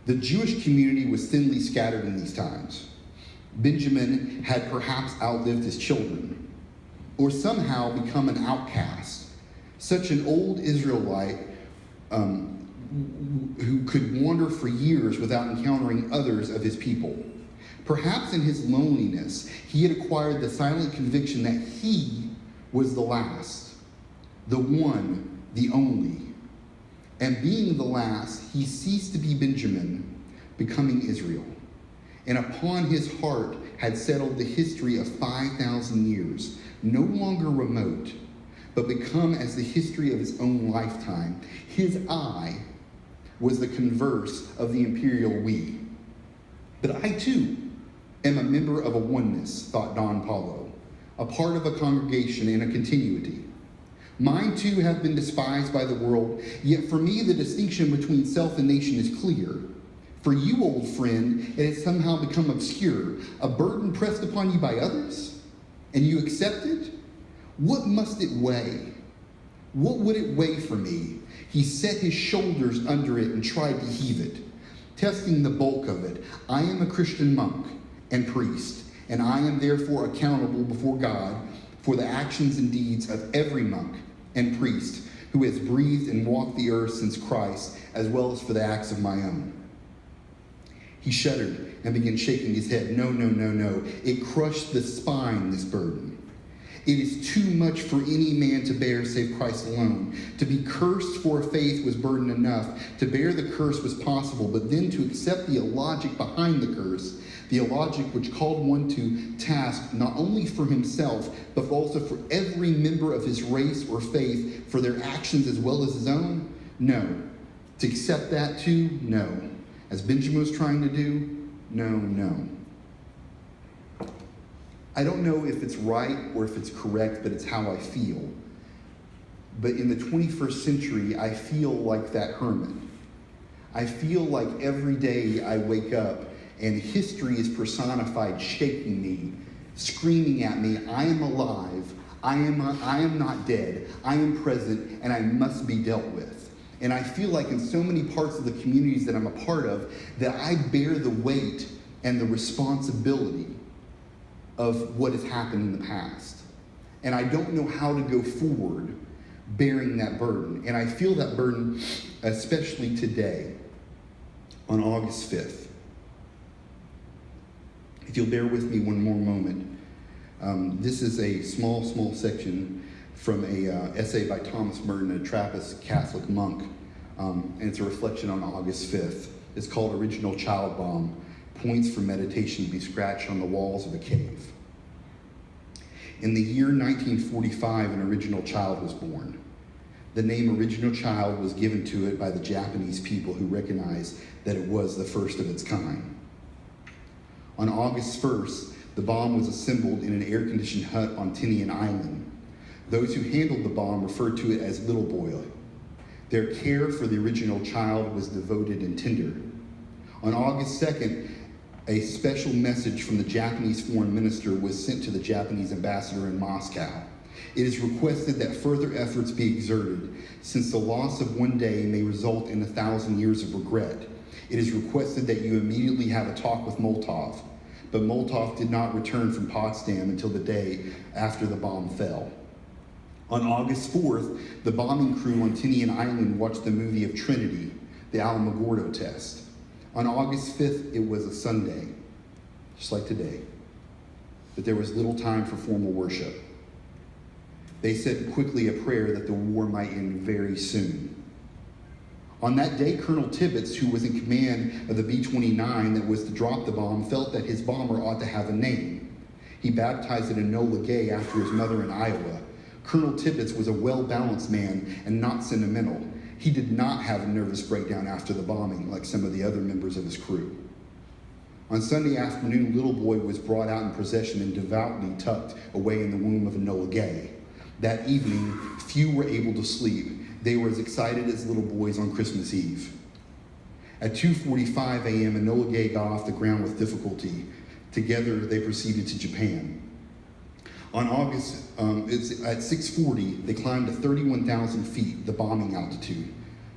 The Jewish community was thinly scattered in these times. Benjamin had perhaps outlived his children, or somehow become an outcast, such an old Israelite who could wander for years without encountering others of his people. Perhaps in his loneliness, he had acquired the silent conviction that he was the last, the one, the only. And being the last, he ceased to be Benjamin, becoming Israel. And upon his heart had settled the history of 5,000 years, no longer remote, but become as the history of his own lifetime. His I was the converse of the imperial we. But I too am a member of a oneness, thought Don Paulo, a part of a congregation and a continuity. Mine too have been despised by the world, yet for me the distinction between self and nation is clear. For you, old friend, it has somehow become obscure, a burden pressed upon you by others, and you accept it? What must it weigh? What would it weigh for me? He set his shoulders under it and tried to heave it, testing the bulk of it. I am a Christian monk and priest, and I am therefore accountable before God for the actions and deeds of every monk and priest who has breathed and walked the earth since Christ, as well as for the acts of my own. He shuddered and began shaking his head. No, no, no, no. It crushed the spine, this burden. It is too much for any man to bear save Christ alone. To be cursed for faith was burden enough. To bear the curse was possible, but then to accept the illogic behind the curse, the illogic which called one to task not only for himself, but also for every member of his race or faith, for their actions as well as his own? No. To accept that too? No. As Benjamin was trying to do? No, no. I don't know if it's right or if it's correct, but it's how I feel. But in the 21st century, I feel like that hermit. I feel like every day I wake up and history is personified, shaking me, screaming at me, I am alive, I am not dead, I am present, and I must be dealt with. And I feel like in so many parts of the communities that I'm a part of, that I bear the weight and the responsibility of what has happened in the past. And I don't know how to go forward bearing that burden. And I feel that burden especially today on August 5th. If you'll bear with me one more moment. This is a small section from a essay by Thomas Merton, a Trappist Catholic monk. And it's a reflection on August 5th. It's called Original Child Bomb. Points for meditation to be scratched on the walls of a cave. In the year 1945, an original child was born. The name Original Child was given to it by the Japanese people who recognized that it was the first of its kind. On August 1st, the bomb was assembled in an air-conditioned hut on Tinian Island. Those who handled the bomb referred to it as Little Boy. Their care for the original child was devoted and tender. On August 2nd, a special message from the Japanese foreign minister was sent to the Japanese ambassador in Moscow. It is requested that further efforts be exerted, since the loss of one day may result in 1,000 years of regret. It is requested that you immediately have a talk with Molotov, but Molotov did not return from Potsdam until the day after the bomb fell. On August 4th, the bombing crew on Tinian Island watched the movie of Trinity, the Alamogordo test. On August 5th, it was a Sunday, just like today, but there was little time for formal worship. They said quickly a prayer that the war might end very soon. On that day, Colonel Tibbets, who was in command of the B-29 that was to drop the bomb, felt that his bomber ought to have a name. He baptized it Enola Gay after his mother in Iowa. Colonel Tibbets was a well-balanced man and not sentimental. He did not have a nervous breakdown after the bombing like some of the other members of his crew. On Sunday afternoon, Little Boy was brought out in procession and devoutly tucked away in the womb of Enola Gay. That evening, few were able to sleep. They were as excited as little boys on Christmas Eve. At 2:45 a.m., Enola Gay got off the ground with difficulty. Together, they proceeded to Japan. On August, at 6:40, they climbed to 31,000 feet, the bombing altitude.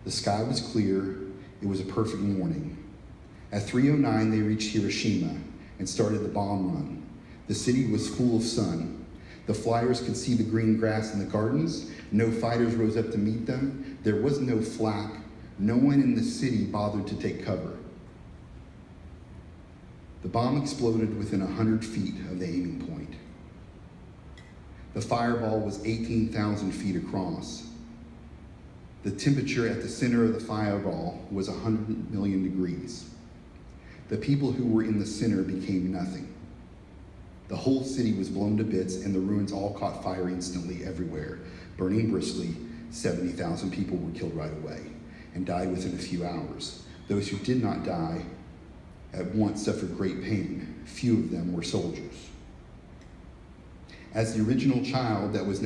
The sky was clear. It was a perfect morning. At 3:09, they reached Hiroshima and started the bomb run. The city was full of sun. The flyers could see the green grass in the gardens. No fighters rose up to meet them. There was no flak. No one in the city bothered to take cover. The bomb exploded within 100 feet of the aiming point. The fireball was 18,000 feet across. The temperature at the center of the fireball was 100 million degrees. The people who were in the center became nothing. The whole city was blown to bits, and the ruins all caught fire instantly everywhere. Burning briskly, 70,000 people were killed right away and died within a few hours. Those who did not die at once suffered great pain. Few of them were soldiers. As to the original child that was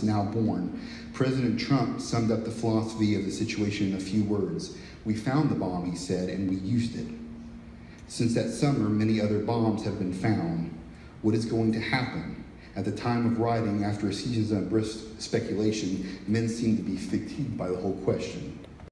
now born, President Trump summed up the philosophy of the situation in a few words. We found the bomb, he said, and we used it. Since that summer, many other bombs have been found. What is going to happen? At the time of writing, after a season of brisk speculation, men seem to be fatigued by the whole question.